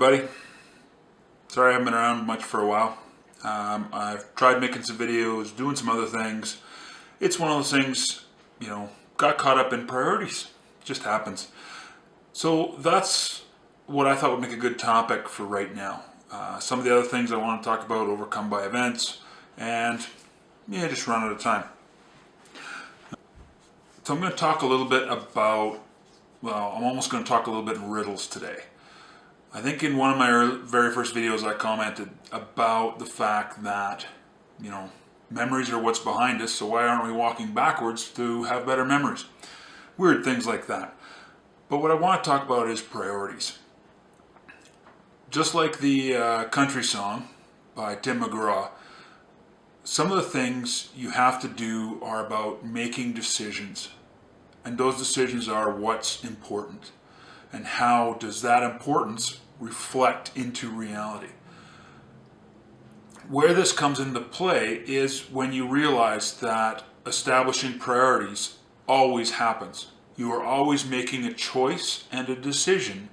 everybody. Sorry I haven't been around much for a while. I've tried making some videos, doing some other things. It's one of those things, got caught up in priorities. It just happens. So that's what I thought would make a good topic for right now. Some of the other things I want to talk about, overcome by events, and just run out of time. So I'm going to talk a little bit about, I'm almost going to talk a little bit in riddles today. I think in one of my very first videos I commented about the fact that, memories are what's behind us, so why aren't we walking backwards to have better memories? Weird things like that. But what I want to talk about is priorities. Just like the country song by Tim McGraw, some of the things you have to do are about making decisions. And those decisions are what's important. And how does that importance reflect into reality? Where this comes into play is when you realize that establishing priorities always happens. You are always making a choice and a decision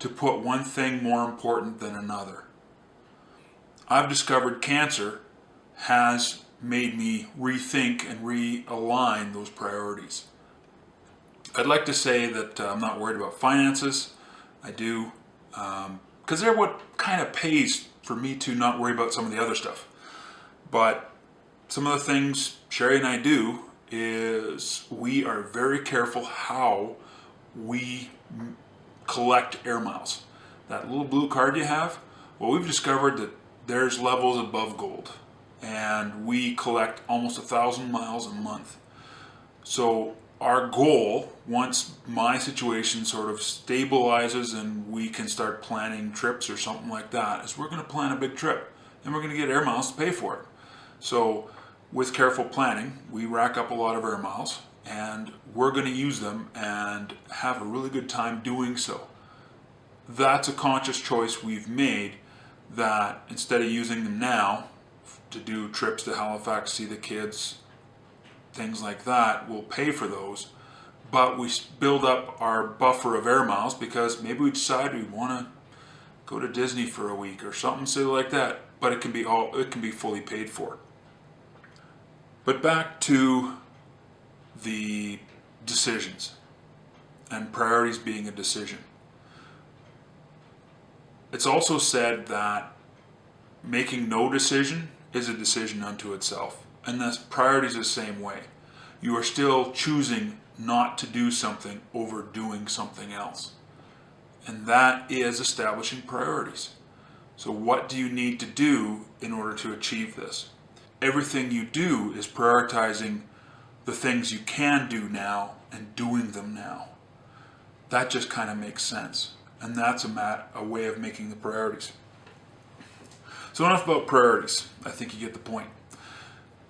to put one thing more important than another. I've discovered cancer has made me rethink and realign those priorities. I'd like to say that I'm not worried about finances. I do, because they're what kind of pays for me to not worry about some of the other stuff. But some of the things Sherry and I do is we are very careful how we collect air miles. That little blue card you have, well, we've discovered that there's levels above gold, and we collect almost 1,000 miles a month. So our goal, once my situation sort of stabilizes and we can start planning trips or something like that, is we're going to plan a big trip and we're going to get air miles to pay for it. So with careful planning, we rack up a lot of air miles and we're going to use them and have a really good time doing so. That's a conscious choice we've made, that instead of using them now to do trips to Halifax, see the kids, things like that, we'll pay for those, but we build up our buffer of air miles because maybe we decide we want to go to Disney for a week or something silly like that, but it can be fully paid for. But back to the decisions and priorities being a decision. It's also said that making no decision is a decision unto itself. And the priority is the same way. You are still choosing not to do something over doing something else. And that is establishing priorities. So what do you need to do in order to achieve this? Everything you do is prioritizing the things you can do now and doing them now. That just kind of makes sense. And that's a way of making the priorities. So enough about priorities. I think you get the point.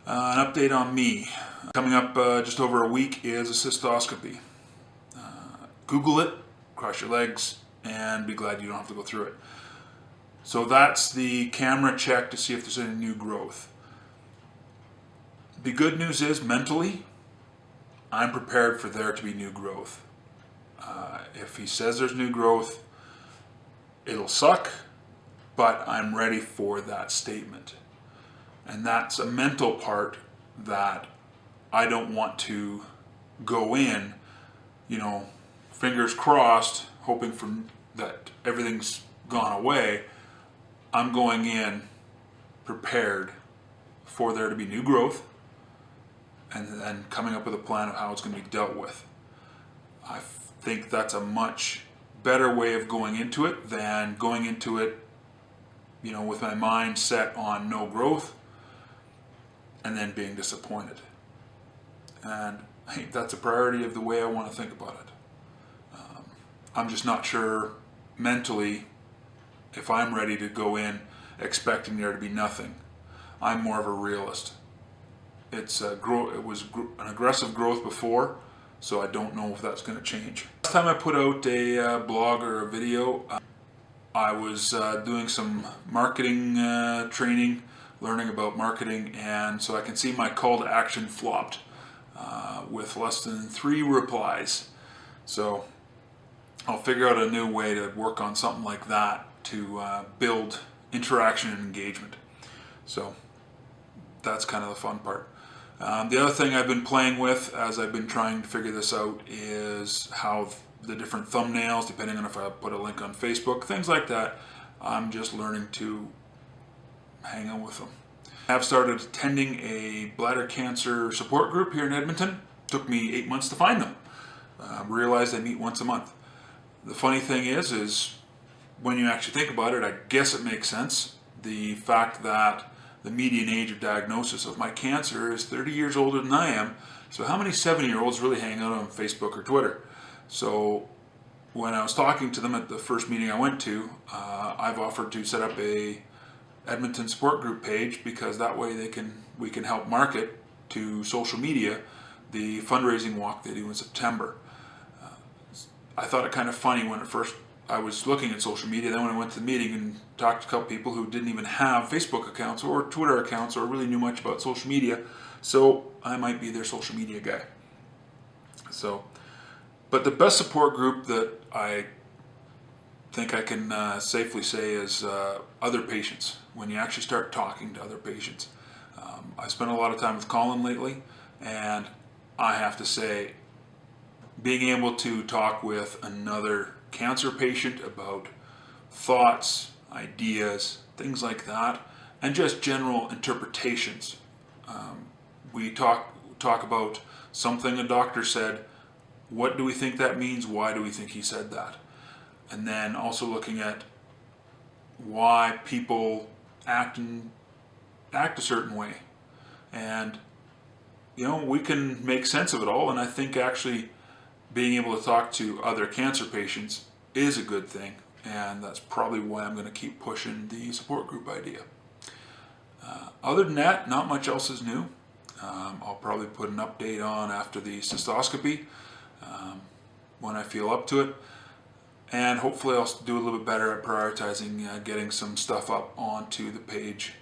An update on me. Coming up just over a week is a cystoscopy. Google it, cross your legs, and be glad you don't have to go through it. So that's the camera check to see if there's any new growth. The good news is, mentally, I'm prepared for there to be new growth. If he says there's new growth, it'll suck, but I'm ready for that statement. And that's a mental part that I don't want to go in, fingers crossed, hoping for that everything's gone away. I'm going in prepared for there to be new growth and then coming up with a plan of how it's going to be dealt with. I think that's a much better way of going into it than going into it, with my mind set on no growth and then being disappointed. And I think that's a priority of the way I want to think about it. I'm just not sure mentally if I'm ready to go in expecting there to be nothing. I'm more of a realist. It was an aggressive growth before, so I don't know if that's going to change. Last time I put out a blog or a video, I was doing some marketing training, learning about marketing, and so I can see my call to action flopped with less than 3 replies. So I'll figure out a new way to work on something like that to build interaction and engagement. So that's kind of the fun part. The other thing I've been playing with as I've been trying to figure this out is how the different thumbnails, depending on if I put a link on Facebook, things like that, I'm just learning to hang out with them. I've started attending a bladder cancer support group here in Edmonton. Took me 8 months to find them. Realized I meet once a month. The funny thing is when you actually think about it, I guess it makes sense. The fact that the median age of diagnosis of my cancer is 30 years older than I am. So how many 70-year-olds really hang out on Facebook or Twitter? So when I was talking to them at the first meeting I went to, I've offered to set up a Edmonton support group page, because that way we can help market to social media the fundraising walk they do in September. I thought it kind of funny when at first I was looking at social media, then when I went to the meeting and talked to a couple people who didn't even have Facebook accounts or Twitter accounts or really knew much about social media, so I might be their social media guy. But the best support group that I think I can safely say is other patients, when you actually start talking to other patients. I spent a lot of time with Colin lately, and I have to say, being able to talk with another cancer patient about thoughts, ideas, things like that, and just general interpretations. We talk about something a doctor said. What do we think that means? Why do we think he said that? And then also looking at why people act a certain way. And we can make sense of it all, and I think actually being able to talk to other cancer patients is a good thing, and that's probably why I'm going to keep pushing the support group idea. Other than that, not much else is new. I'll probably put an update on after the cystoscopy when I feel up to it, and hopefully I'll do a little bit better at prioritizing getting some stuff up onto the page.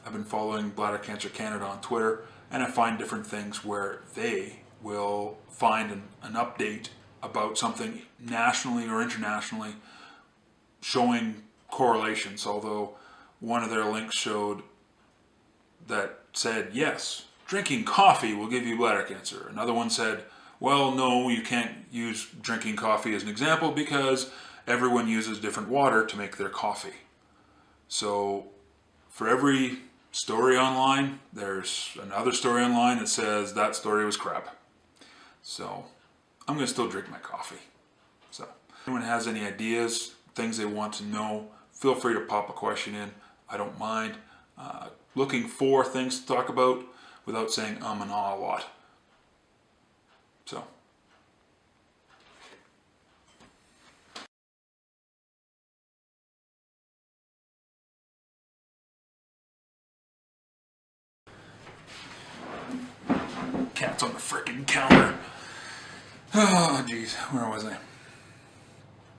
I've been following Bladder Cancer Canada on Twitter, and I find different things where they will find an update about something nationally or internationally showing correlations, although one of their links showed that said, yes, drinking coffee will give you bladder cancer. Another one said, well, no, you can't use drinking coffee as an example because everyone uses different water to make their coffee. So for every story online, there's another story online that says that story was crap. So I'm going to still drink my coffee. So if anyone has any ideas, things they want to know, feel free to pop a question in. I don't mind. Looking for things to talk about without saying and ah a lot. So. Cat's on the frickin' counter. Oh, jeez, where was I?